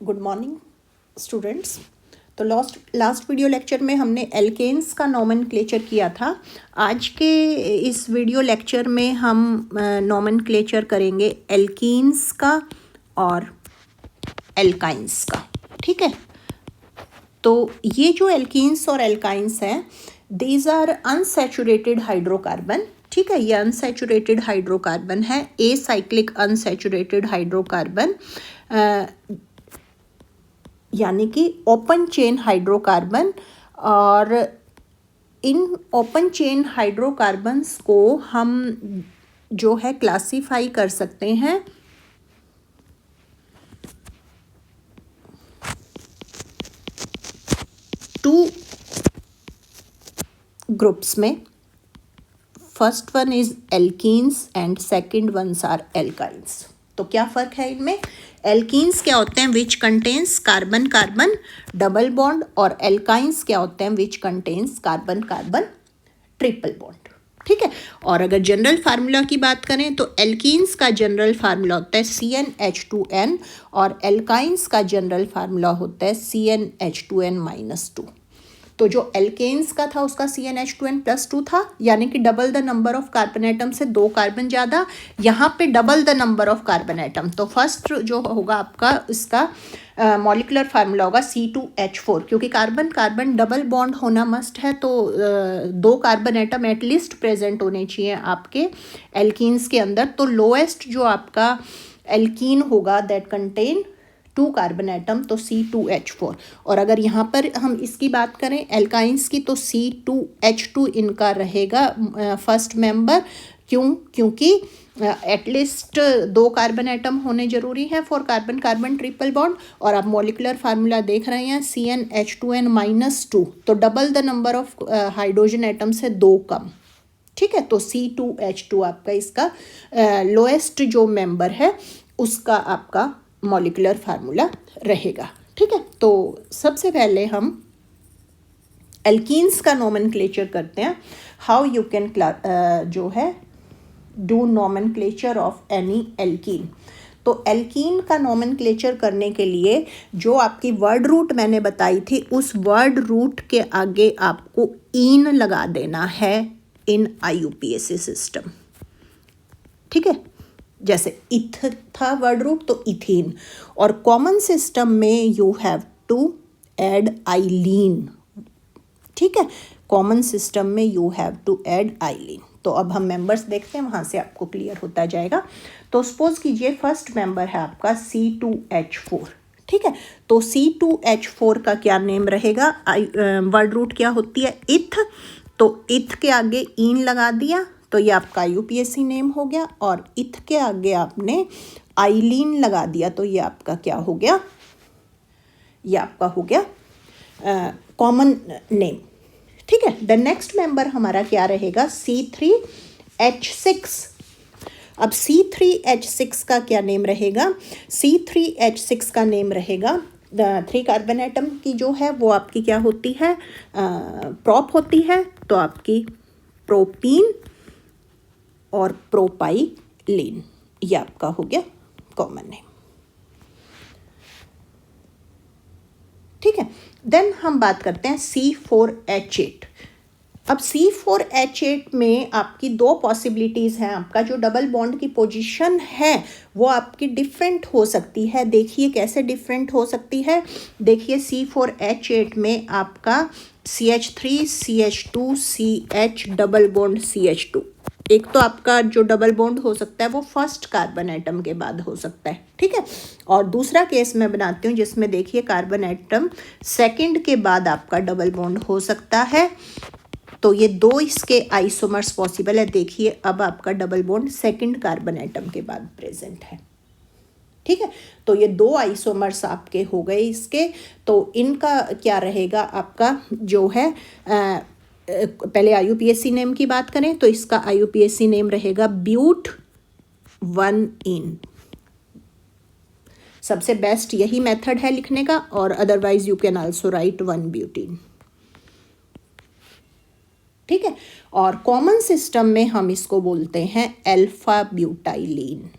Good morning students. तो last video lecture में हमने एल्केन्स का नोमेनक्लेचर किया था। आज के इस वीडियो लेक्चर में हम नोमेनक्लेचर करेंगे एल्कीन्स का और एल्काइंस का। ठीक है, तो ये जो एल्कीन्स और एल्काइंस हैं, दीज आर अनसैचुरेटेड हाइड्रोकार्बन। ठीक है, ये अनसैचुरेटेड हाइड्रोकार्बन है, ए साइक्लिक अनसैचुरेटेड हाइड्रोकार्बन, यानी कि ओपन चेन हाइड्रोकार्बन। और इन ओपन चेन हाइड्रोकार्बन्स को हम जो है क्लासीफाई कर सकते हैं टू ग्रुप्स में। First one is alkenes and second ones are alkynes. तो क्या फ़र्क है इनमें? एल्कीन्स क्या होते हैं? Which contains carbon carbon double bond. और एल्काइंस क्या होते हैं? Which contains carbon carbon triple bond. ठीक है, और अगर जनरल फार्मूला की बात करें तो एल्कीन्स का जनरल फार्मूला होता है CnH2n और एल्काइंस का जनरल फार्मूला होता है CnH2n-2। तो जो एल्केन्स का था उसका CnH2n+2 था, यानी कि double the number of carbon atom से 2 कार्बन ज़्यादा। यहाँ पे double the number of carbon atom. तो फर्स्ट जो होगा आपका इसका मॉलिक्यूलर फार्मूला होगा C2H4, क्योंकि कार्बन कार्बन डबल बॉन्ड होना मस्ट है, तो 2 कार्बन एटम एटलीस्ट प्रेजेंट होने चाहिए आपके एल्कीन्स के अंदर। तो लोएस्ट जो आपका एल्कीन होगा दैट कंटेन 2 कार्बन एटम, तो C2H4। और अगर यहाँ पर हम इसकी बात करें एल्काइंस की, तो C2H2 इनका रहेगा फर्स्ट मेंबर। क्योंकि एटलीस्ट 2 कार्बन एटम होने जरूरी है for carbon carbon triple bond. और आप मॉलिक्यूलर फार्मूला देख रहे हैं CnH2n-2, तो double the number of hydrogen atom से 2 कम। ठीक है, तो C2H2 आपका इसका लोएस्ट जो मेंबर है उसका आपका मॉलिक्यूलर फार्मूला रहेगा। ठीक है, तो सबसे पहले हम एल्कीन्स का नोमेनक्लेचर करते हैं। हाउ यू कैन जो है do nomenclature of any alkene. तो एल्कीन का नोमेनक्लेचर करने के लिए जो आपकी वर्ड रूट मैंने बताई थी, उस वर्ड रूट के आगे आपको ईन लगा देना है इन IUPAC सिस्टम। ठीक है, जैसे इथ था वर्ड रूट तो इथीन, और कॉमन सिस्टम में you have to add ylene. ठीक है, कॉमन सिस्टम में you have to add ylene. तो अब हम मेंबर्स देखते हैं, वहाँ से आपको क्लियर होता जाएगा। तो सपोज कीजिए फर्स्ट मेंबर है आपका C2H4। ठीक है, तो C2H4 का क्या नेम रहेगा? वर्ड रूट क्या होती है? इथ। तो इथ के आगे ईन लगा दिया तो ये आपका IUPAC नेम हो गया, और इथ के आगे आपने आइलीन लगा दिया तो ये आपका क्या हो गया? ये आपका हो गया कॉमन नेम। ठीक है, द नेक्स्ट मेंबर हमारा क्या रहेगा? C3H6। अब C3H6 का क्या नेम रहेगा? C3H6 का नेम रहेगा 3 कार्बन एटम की जो है वो आपकी क्या होती है? प्रॉप होती है, तो आपकी प्रोपीन और प्रोपाइलीन, ये आपका हो गया कॉमन नेम। ठीक है, देन हम बात करते हैं C4H8। अब C4H8 में आपकी 2 पॉसिबिलिटीज़ हैं। आपका जो डबल बॉन्ड की पोजीशन है वो आपकी डिफरेंट हो सकती है। देखिए कैसे डिफरेंट हो सकती है। देखिए C4H8 में आपका CH3 CH2 CH double bond CH2। एक तो आपका जो डबल बॉन्ड हो सकता है वो फर्स्ट कार्बन एटम के बाद हो सकता है। ठीक है, और दूसरा केस मैं बनाती हूँ जिसमें देखिए कार्बन एटम सेकंड के बाद आपका डबल बॉन्ड हो सकता है। तो ये 2 इसके आइसोमर्स पॉसिबल है। देखिए अब आपका double bond second carbon atom के बाद प्रेजेंट है। ठीक है, तो ये 2 आइसोमर्स आपके हो गए इसके। तो इनका क्या रहेगा? आपका जो है पहले IUPAC नेम की बात करें तो इसका IUPAC नेम रहेगा ब्यूट-1-इन। सबसे बेस्ट यही मेथड है लिखने का, और otherwise you can also write 1-ब्यूटीन। ठीक है, और कॉमन सिस्टम में हम इसको बोलते हैं अल्फा ब्यूटाइलीन।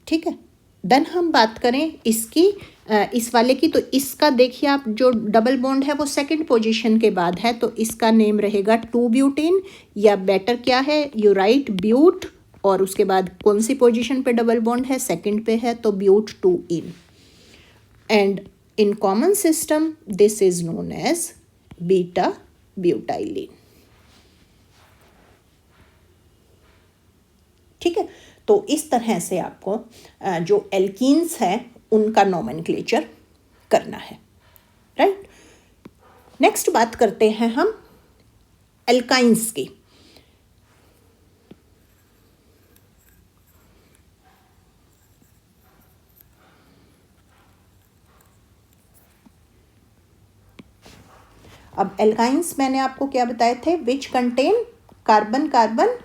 ठीक है। देन हम बात करें इसकी इस वाले की, तो इसका देखिए आप जो डबल बॉन्ड है वो सेकंड पोजीशन के बाद है, तो इसका नेम रहेगा 2-ब्यूटेन, या बेटर क्या है, यू राइट ब्यूट, और उसके बाद कौन सी पोजीशन पे डबल बॉन्ड है, सेकंड पे है, तो ब्यूट 2-इन। And in common system this is known as beta butylene. ठीक है, तो इस तरह से आपको जो एल्कीन्स है उनका नोमेनक्लेचर करना है, राइट। नेक्स्ट बात करते हैं हम एल्काइंस की। अब एल्काइंस मैंने आपको क्या बताए थे, which contain carbon carbon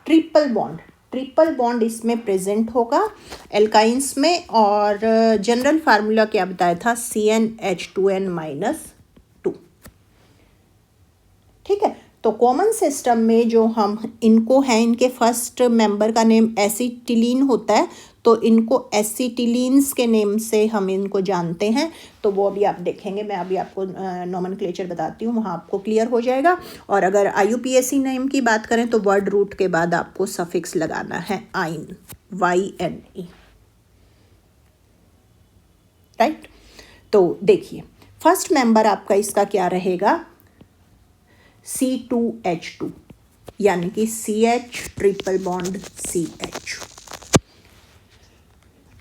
triple bond. Triple bond इसमें प्रेजेंट होगा एल्काइंस में, और जनरल फार्मूला क्या बताया था, CnH2n-2। ठीक है, तो कॉमन सिस्टम में जो हम इनको हैं, इनके फर्स्ट मेंबर का नेम एसिटिलीन होता है, तो इनको एसिटिलीन्स के नेम से हम इनको जानते हैं। तो वो अभी आप देखेंगे, मैं अभी आपको नोमेनक्लेचर बताती हूँ, वहाँ आपको क्लियर हो जाएगा। और अगर IUPAC नेम की बात करें तो वर्ड रूट के बाद आपको सफिक्स लगाना है आइन, YNE, राइट। तो देखिए फर्स्ट मेंबर आपका इसका क्या रहेगा, C2H2, यानी कि CH ट्रिपल बॉन्ड CH।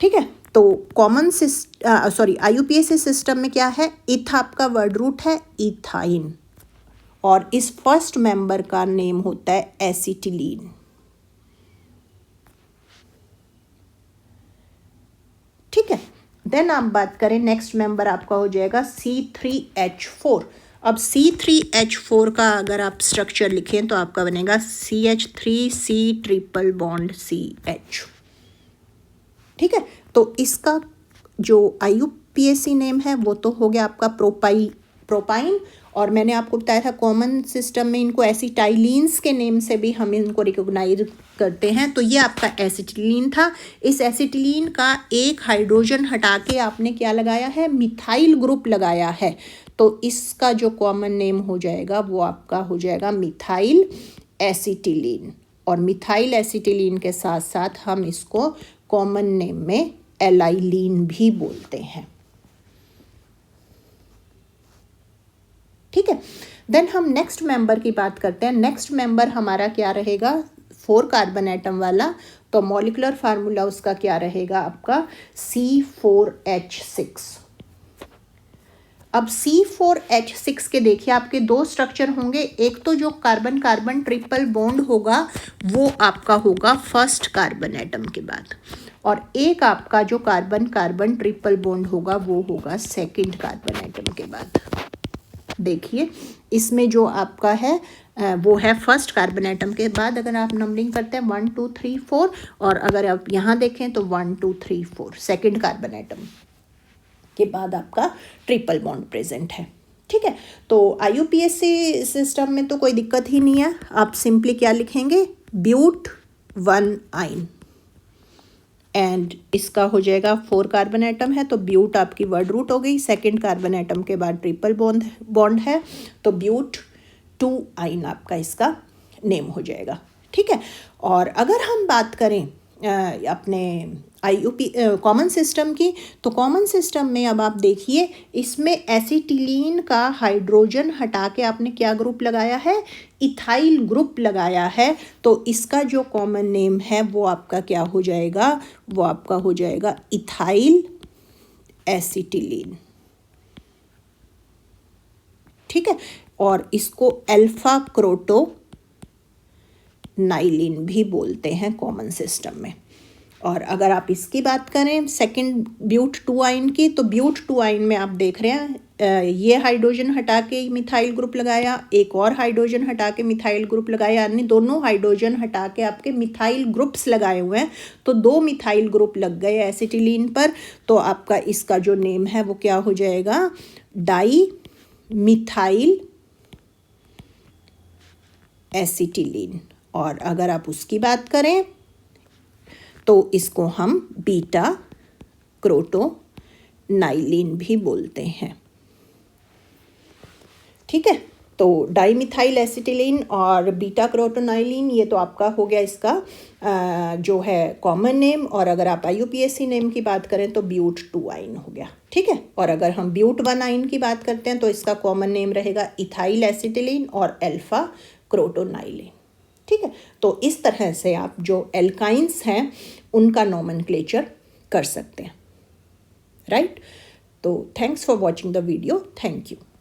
ठीक है, तो कॉमन IUPAC सिस्टम में क्या है, इथ आपका वर्ड रूट है इथाइन, और इस फर्स्ट मेंबर का नेम होता है एसिटिलीन। ठीक है, देन आप बात करें नेक्स्ट मेंबर आपका हो जाएगा C3H4। अब C3H4 का अगर आप स्ट्रक्चर लिखें तो आपका बनेगा CH3C ट्रिपल बॉन्ड CH। ठीक है, तो इसका जो IUPAC नेम है वो तो हो गया आपका प्रोपाइन, और मैंने आपको बताया था कॉमन सिस्टम में इनको एसिटाइलिन्स के नेम से भी हम इनको रिकॉग्नाइज करते हैं। तो ये आपका एसिटिलीन था। इस एसिटिलीन का एक हाइड्रोजन हटा के आपने क्या लगाया है, मिथाइल ग्रुप लगाया है, तो इसका जो कॉमन नेम हो जाएगा वो आपका हो जाएगा मिथाइल एसिटिलीन। और मिथाइल एसिटिलीन के साथ साथ हम इसको कॉमन नेम में एलाइलीन भी बोलते हैं। ठीक है, देन हम नेक्स्ट मेंबर की बात करते हैं। नेक्स्ट मेंबर हमारा क्या रहेगा, 4 कार्बन एटम वाला, तो मॉलिक्यूलर फार्मूला उसका क्या रहेगा आपका C4H6। अब C4H6 के देखिए आपके दो स्ट्रक्चर होंगे, एक तो जो कार्बन कार्बन ट्रिपल बॉन्ड होगा वो आपका होगा फर्स्ट कार्बन एटम के बाद, और एक आपका जो कार्बन कार्बन ट्रिपल बॉन्ड होगा वो होगा सेकंड कार्बन एटम के बाद। देखिए इसमें जो आपका है वो है फर्स्ट कार्बन एटम के बाद, अगर आप नंबरिंग करते हैं 1 2 3 4, और अगर आप यहाँ देखें तो 1 2 3 4 सेकंड कार्बन एटम के बाद आपका ट्रिपल बॉन्ड प्रेजेंट है। ठीक है, तो IUPAC सिस्टम में तो कोई दिक्कत ही नहीं है, आप सिंपली क्या लिखेंगे, ब्यूट 1 आइन, एंड इसका हो जाएगा 4 कार्बन एटम है तो ब्यूट आपकी वर्ड रूट हो गई, सेकंड कार्बन एटम के बाद ट्रिपल बॉन्ड है तो ब्यूट 2 आइन आपका इसका नेम हो जाएगा। ठीक है, और अगर हम बात करें अपने कॉमन सिस्टम की, तो कॉमन सिस्टम में अब आप देखिए इसमें एसिटिलीन का हाइड्रोजन हटा के आपने क्या ग्रुप लगाया है, इथाइल ग्रुप लगाया है, तो इसका जो कॉमन नेम है वो आपका क्या हो जाएगा, वो आपका हो जाएगा इथाइल एसिटिलीन। ठीक है, और इसको अल्फा क्रोटो नाइलिन भी बोलते हैं कॉमन सिस्टम में। और अगर आप इसकी बात करें सेकंड ब्यूट 2 आइन की, तो ब्यूट 2 आइन में आप देख रहे हैं ये हाइड्रोजन हटा के मिथाइल ग्रुप लगाया, एक और हाइड्रोजन हटा के मिथाइल ग्रुप लगाया, यानी दोनों हाइड्रोजन हटा के आपके मिथाइल ग्रुप्स लगाए हुए हैं, तो 2 मिथाइल ग्रुप लग गए एसिटिलीन पर, तो आपका इसका जो नेम है वो क्या हो जाएगा, डाई मिथाइल एसिटिलीन। और अगर आप उसकी बात करें तो इसको हम बीटा क्रोटोनाइलिन भी बोलते हैं। ठीक है, तो डाईमिथाइल एसिटिलीन और बीटा क्रोटोनाइलिन ये तो आपका हो गया इसका जो है कॉमन नेम, और अगर आप IUPAC नेम की बात करें तो ब्यूट 2 आइन हो गया। ठीक है, और अगर हम ब्यूट 1 आइन की बात करते हैं तो इसका कॉमन नेम रहेगा इथाइल एसिटिलीन और अल्फा क्रोटोनाइलिन। ठीक है, तो इस तरह से आप जो एल्काइंस हैं उनका नोमेनक्लेचर कर सकते हैं। राइट, तो thanks for watching the video. Thank you.